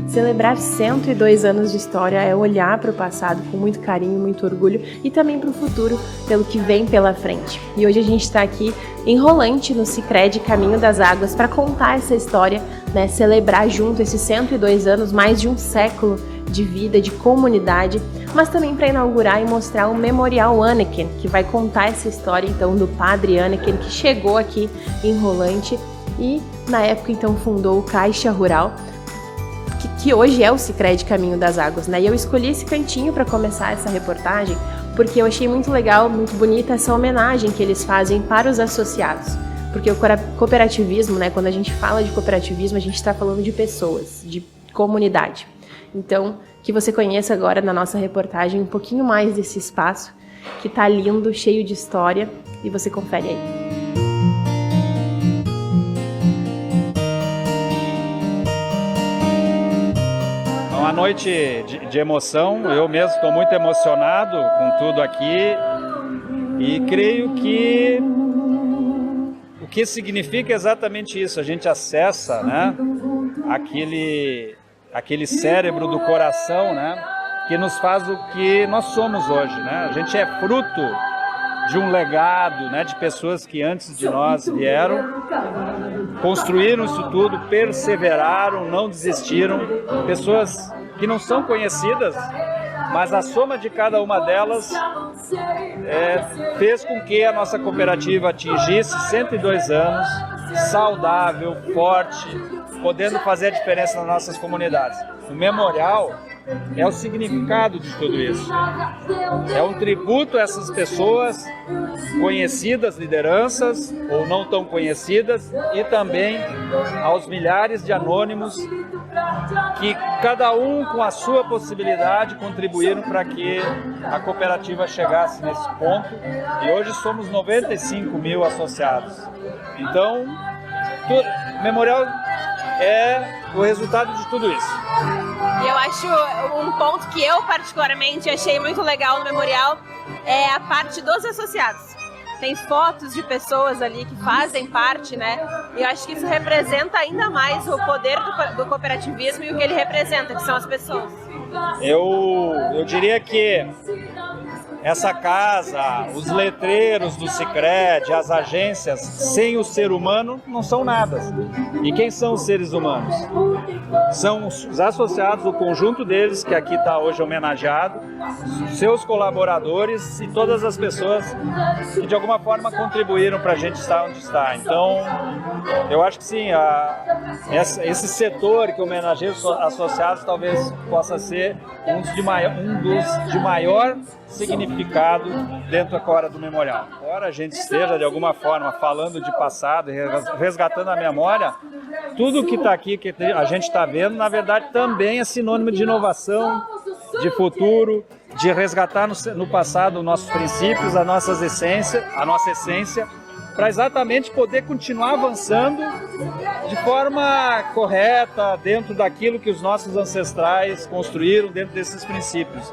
Celebrar 102 anos de história é olhar para o passado com muito carinho, muito orgulho e também para o futuro, pelo que vem pela frente. E hoje a gente está aqui em Rolante, no Sicredi Caminho das Águas, para contar essa história, né? Celebrar junto esses 102 anos, mais de um século de vida, de comunidade, mas também para inaugurar e mostrar o Memorial Anneken, que vai contar essa história então do Padre Anneken, que chegou aqui em Rolante e na época então fundou o Caixa Rural, que hoje é o Sicredi Caminho das Águas, né? E eu escolhi esse cantinho para começar essa reportagem porque eu achei muito legal, muito bonita essa homenagem que eles fazem para os associados. Porque o cooperativismo, né? Quando a gente fala de cooperativismo, a gente está falando de pessoas, de comunidade. Então, que você conheça agora na nossa reportagem um pouquinho mais desse espaço que tá lindo, cheio de história, e você confere aí. Uma noite de emoção, eu mesmo estou muito emocionado com tudo aqui e creio que o que significa exatamente isso, a gente acessa, né, aquele cérebro do coração, né, que nos faz o que nós somos hoje, né? A gente é fruto de um legado, né, de pessoas que antes de nós vieram, construíram isso tudo, perseveraram, não desistiram, pessoas que não são conhecidas, mas a soma de cada uma delas fez com que a nossa cooperativa atingisse 102 anos, saudável, forte, podendo fazer a diferença nas nossas comunidades. O memorial é o significado de tudo isso. É um tributo a essas pessoas conhecidas, lideranças ou não tão conhecidas, e também aos milhares de anônimos que cada um com a sua possibilidade contribuíram para que a cooperativa chegasse nesse ponto, e hoje somos 95 mil associados. Então, o memorial é o resultado de tudo isso. E eu acho um ponto que eu particularmente achei muito legal no memorial é a parte dos associados. Tem fotos de pessoas ali que fazem parte, né? E eu acho que isso representa ainda mais o poder do cooperativismo e o que ele representa, que são as pessoas. Eu diria que essa casa, os letreiros do Sicredi, as agências, sem o ser humano, não são nada. E quem são os seres humanos? São os associados, o conjunto deles, que aqui está hoje homenageado, seus colaboradores e todas as pessoas que de alguma forma contribuíram para a gente estar onde está. Então, eu acho que sim, esse setor que homenageia os associados talvez possa ser um dos de maior significado dentro agora do memorial. Embora a gente esteja de alguma forma falando de passado, resgatando a memória, tudo que está aqui, que a gente está vendo, na verdade também é sinônimo de inovação, de futuro, de resgatar no passado os nossos princípios, a nossa essência, para exatamente poder continuar avançando de forma correta, dentro daquilo que os nossos ancestrais construíram, dentro desses princípios.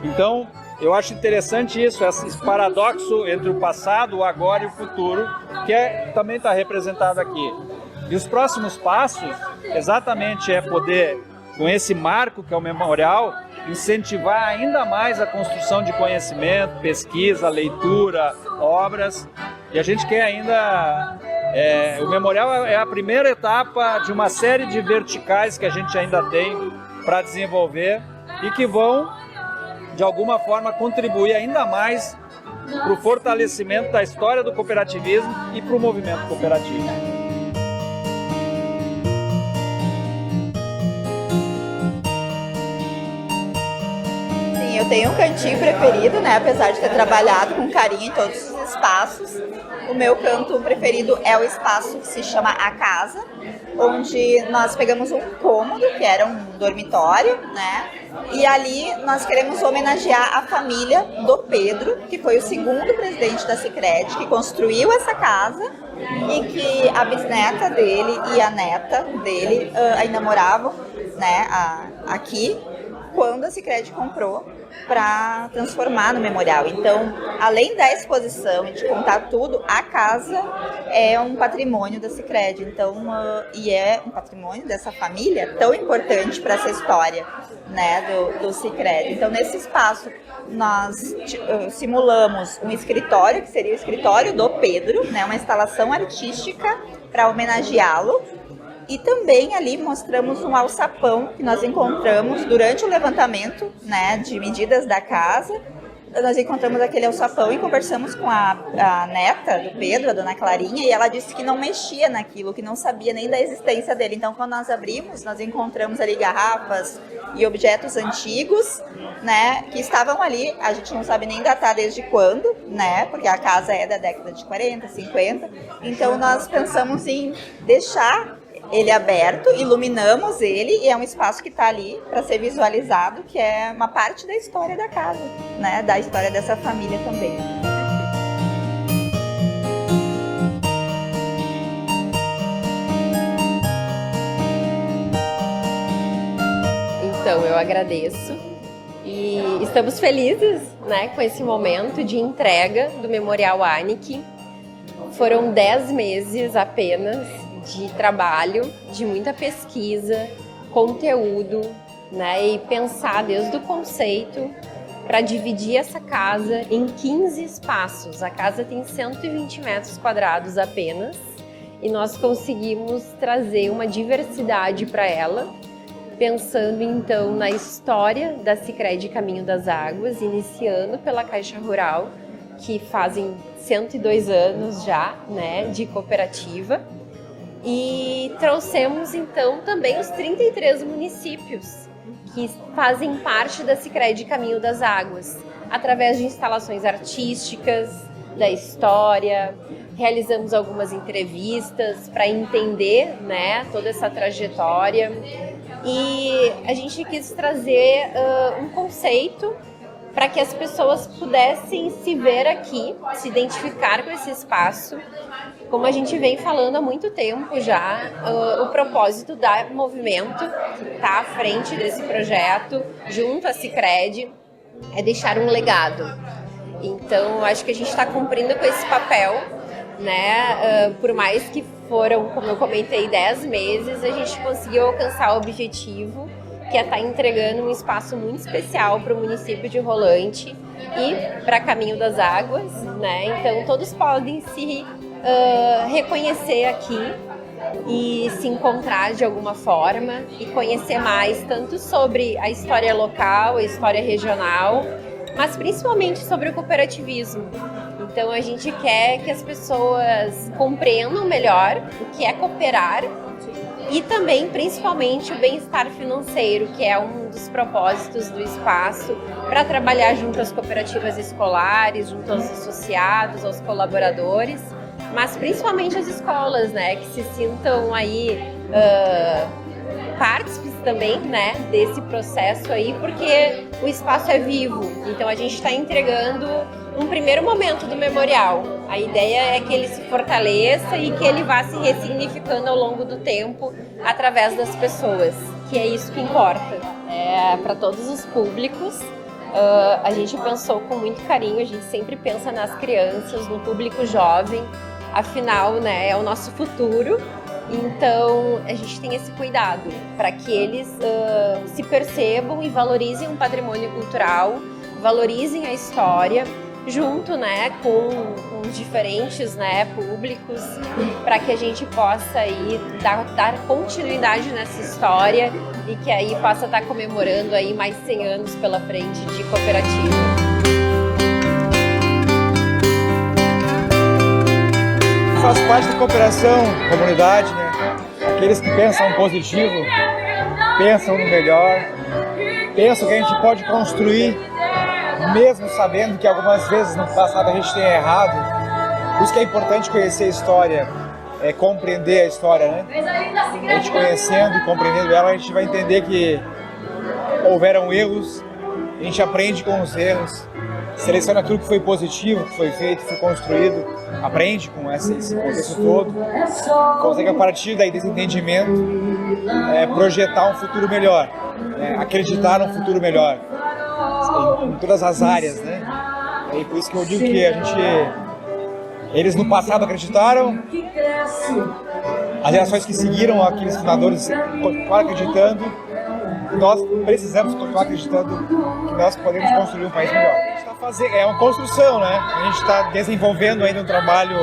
Então, eu acho interessante isso, esse paradoxo entre o passado, o agora e o futuro, que também está representado aqui. E os próximos passos, exatamente, é poder, com esse marco que é o memorial, incentivar ainda mais a construção de conhecimento, pesquisa, leitura, obras. E a gente quer ainda... o memorial é a primeira etapa de uma série de verticais que a gente ainda tem para desenvolver e que vão, de alguma forma, contribuir ainda mais para o fortalecimento da história do cooperativismo e para o movimento cooperativo. Sim, eu tenho um cantinho preferido, né? Apesar de ter trabalhado com carinho em todos os espaços. O meu canto preferido é o espaço que se chama A Casa, onde nós pegamos um cômodo, que era um dormitório, né? E ali nós queremos homenagear a família do Pedro, que foi o segundo presidente da Sicredi, que construiu essa casa e que a bisneta dele e a neta dele ainda moravam, né, aqui, quando a Sicredi comprou para transformar no memorial. Então, além da exposição e de contar tudo, a casa é um patrimônio da Sicredi. Então, e é um patrimônio dessa família tão importante para essa história, né, do Sicredi. Então, nesse espaço, nós simulamos um escritório, que seria o escritório do Pedro, né, uma instalação artística para homenageá-lo. E também ali mostramos um alçapão que nós encontramos durante o levantamento, né, de medidas da casa. Nós encontramos aquele alçapão e conversamos com a neta do Pedro, a dona Clarinha, e ela disse que não mexia naquilo, que não sabia nem da existência dele. Então, quando nós abrimos, nós encontramos ali garrafas e objetos antigos, né, que estavam ali. A gente não sabe nem datar desde quando, né, porque a casa é da década de 40, 50. Então, nós pensamos em deixar ele aberto, iluminamos ele e é um espaço que está ali para ser visualizado, que é uma parte da história da casa, né? Da história dessa família também. Então, eu agradeço e estamos felizes, né, com esse momento de entrega do Memorial Anike. Foram 10 meses apenas de trabalho, de muita pesquisa, conteúdo, né, e pensar desde o conceito para dividir essa casa em 15 espaços. A casa tem 120 metros quadrados apenas e nós conseguimos trazer uma diversidade para ela, pensando então na história da Sicredi Caminho das Águas, iniciando pela Caixa Rural, que fazem 102 anos já, né, de cooperativa. E trouxemos então também os 33 municípios que fazem parte da Sicredi Caminho das Águas, através de instalações artísticas, da história. Realizamos algumas entrevistas para entender, né, toda essa trajetória. E a gente quis trazer um conceito para que as pessoas pudessem se ver aqui, se identificar com esse espaço. Como a gente vem falando há muito tempo já, o propósito do movimento que está à frente desse projeto, junto à Sicredi, é deixar um legado. Então, acho que a gente está cumprindo com esse papel, né? Por mais que foram, como eu comentei, 10 meses, a gente conseguiu alcançar o objetivo, que é estar entregando um espaço muito especial para o município de Rolante e para Caminho das Águas, né? Então, todos podem se reconhecer aqui e se encontrar de alguma forma e conhecer mais tanto sobre a história local, a história regional, mas principalmente sobre o cooperativismo. Então a gente quer que as pessoas compreendam melhor o que é cooperar e também, principalmente, o bem-estar financeiro, que é um dos propósitos do espaço, para trabalhar junto às cooperativas escolares, junto aos associados, aos colaboradores, mas principalmente as escolas, né, que se sintam aí partícipes também, né, desse processo aí, porque o espaço é vivo. Então a gente está entregando um primeiro momento do memorial. A ideia é que ele se fortaleça e que ele vá se ressignificando ao longo do tempo através das pessoas, que é isso que importa. Para todos os públicos. A gente pensou com muito carinho, a gente sempre pensa nas crianças, no público jovem, afinal, né, é o nosso futuro. Então, a gente tem esse cuidado para que eles se percebam e valorizem um patrimônio cultural, valorizem a história, junto, né, com os diferentes, né, públicos, para que a gente possa aí dar continuidade nessa história e que aí possa estar comemorando aí mais 100 anos pela frente de cooperativa. Faz parte da cooperação, comunidade, né? Aqueles que pensam positivo, pensam no melhor, pensam que a gente pode construir, mesmo sabendo que algumas vezes no passado a gente tem errado, Por isso que é importante conhecer a história, compreender a história, né? A gente conhecendo e compreendendo ela, a gente vai entender que houveram erros, a gente aprende com os erros, seleciona tudo que foi positivo, que foi feito, que foi construído, aprende com esse contexto todo, consegue a partir daí desse entendimento projetar um futuro melhor, acreditar num futuro melhor em todas as áreas, né? E por isso que eu digo que eles no passado acreditaram, as gerações que seguiram aqueles fundadores continuaram acreditando. Nós precisamos continuar acreditando que nós podemos construir um país melhor. A gente está fazendo, é uma construção, né? A gente está desenvolvendo ainda um trabalho.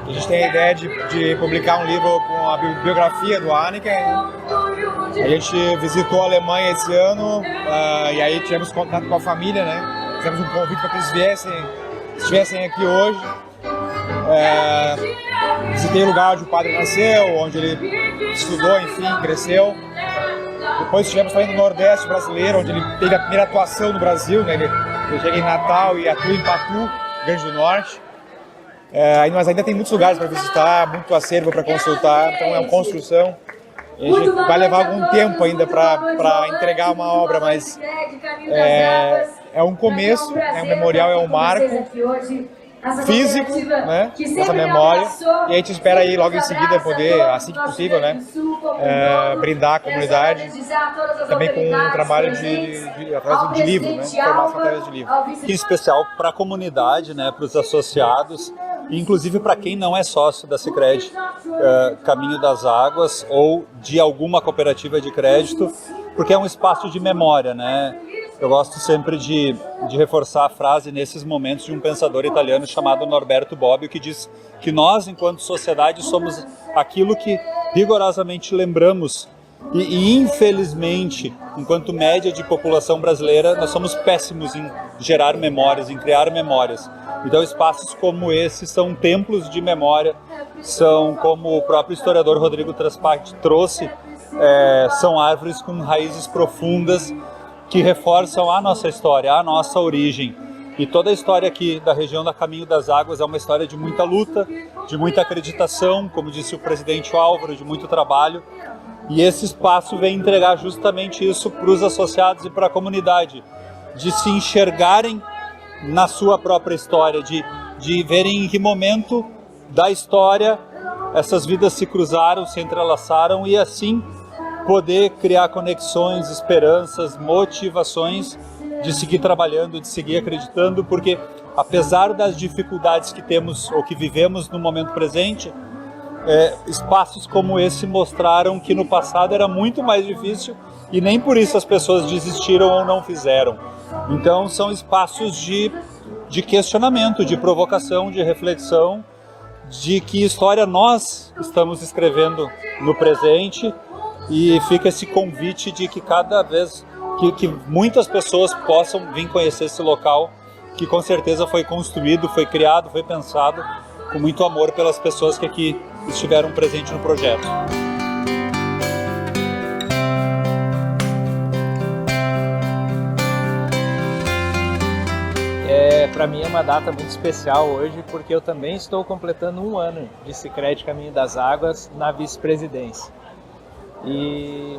A gente tem a ideia de publicar um livro com a biografia do Heineken. A gente visitou a Alemanha esse ano e aí tivemos contato com a família, né? Fizemos um convite para que eles estivessem aqui hoje. Visitei o lugar onde o padre nasceu, onde ele estudou, enfim, cresceu. Depois estivemos também no Nordeste brasileiro, onde ele teve a primeira atuação no Brasil, né? Ele chega em Natal e atua em Patu, Rio Grande do Norte. Mas ainda tem muitos lugares para visitar, muito acervo para consultar, então é uma construção. A gente vai levar algum tempo ainda para entregar uma obra, mas é um começo, o memorial é um marco físico, né, dessa memória, e a gente espera aí logo em seguida poder, assim que possível, né, brindar a comunidade também com um trabalho através de livro, né, formação através de livro. Em especial para a comunidade, né, para os associados, e inclusive para quem não é sócio da Sicredi Caminho das Águas ou de alguma cooperativa de crédito, porque é um espaço de memória, né? Eu gosto sempre de reforçar a frase nesses momentos de um pensador italiano chamado Norberto Bobbio, que diz que nós, enquanto sociedade, somos aquilo que rigorosamente lembramos. E infelizmente, enquanto média de população brasileira, nós somos péssimos em gerar memórias, em criar memórias. Então espaços como esse são templos de memória, são, como o próprio historiador Rodrigo Traspati trouxe, são árvores com raízes profundas, que reforçam a nossa história, a nossa origem. E toda a história aqui da região da Caminho das Águas é uma história de muita luta, de muita acreditação, como disse o presidente Álvaro, de muito trabalho. E esse espaço vem entregar justamente isso para os associados e para a comunidade, de se enxergarem na sua própria história, de verem em que momento da história essas vidas se cruzaram, se entrelaçaram e assim poder criar conexões, esperanças, motivações de seguir trabalhando, de seguir acreditando, porque apesar das dificuldades que temos ou que vivemos no momento presente, espaços como esse mostraram que no passado era muito mais difícil e nem por isso as pessoas desistiram ou não fizeram. Então são espaços de questionamento, de provocação, de reflexão, de que história nós estamos escrevendo no presente. E fica esse convite de que cada vez que muitas pessoas possam vir conhecer esse local, que com certeza foi construído, foi criado, foi pensado com muito amor pelas pessoas que aqui estiveram presentes no projeto. Para mim é uma data muito especial hoje, porque eu também estou completando 1 ano de Sicredi Caminho das Águas na vice-presidência. E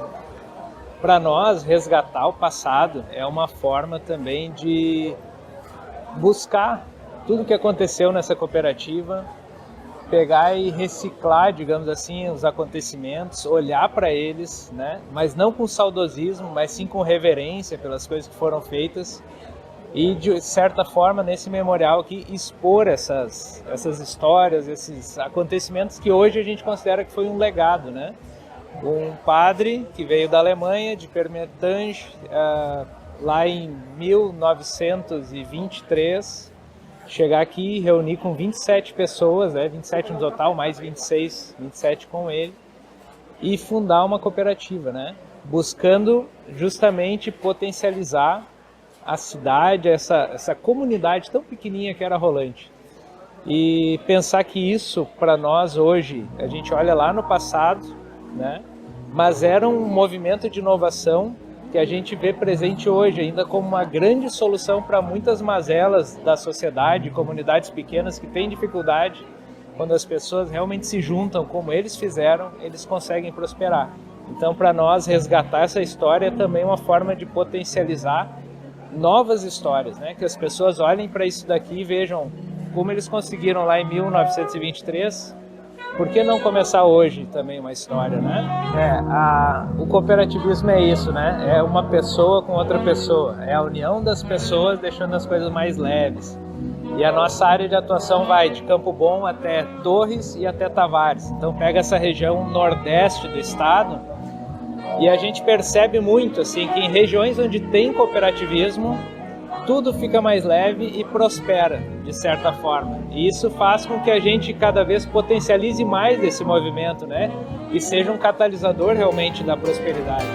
para nós resgatar o passado é uma forma também de buscar tudo o que aconteceu nessa cooperativa, pegar e reciclar, digamos assim, os acontecimentos, olhar para eles, né? Mas não com saudosismo, mas sim com reverência pelas coisas que foram feitas e de certa forma nesse memorial aqui expor essas histórias, esses acontecimentos que hoje a gente considera que foi um legado, né? Um padre que veio da Alemanha, de Permetange, lá em 1923, chegar aqui e reunir com 27 pessoas, 27 no total, mais 27 com ele, e fundar uma cooperativa, né? Buscando justamente potencializar a cidade, essa comunidade tão pequenininha que era Rolante. E pensar que isso, para nós hoje, a gente olha lá no passado, né? Mas era um movimento de inovação que a gente vê presente hoje ainda como uma grande solução para muitas mazelas da sociedade, comunidades pequenas que têm dificuldade. Quando as pessoas realmente se juntam como eles fizeram, eles conseguem prosperar. Então, para nós, resgatar essa história é também uma forma de potencializar novas histórias, né? Que as pessoas olhem para isso daqui e vejam como eles conseguiram lá em 1923. Por que não começar hoje também uma história, né? O cooperativismo é isso, né? É uma pessoa com outra pessoa. É a união das pessoas deixando as coisas mais leves. E a nossa área de atuação vai de Campo Bom até Torres e até Tavares. Então pega essa região nordeste do estado e a gente percebe muito assim, que em regiões onde tem cooperativismo, tudo fica mais leve e prospera, de certa forma. E isso faz com que a gente cada vez potencialize mais esse movimento, né? E seja um catalisador realmente da prosperidade.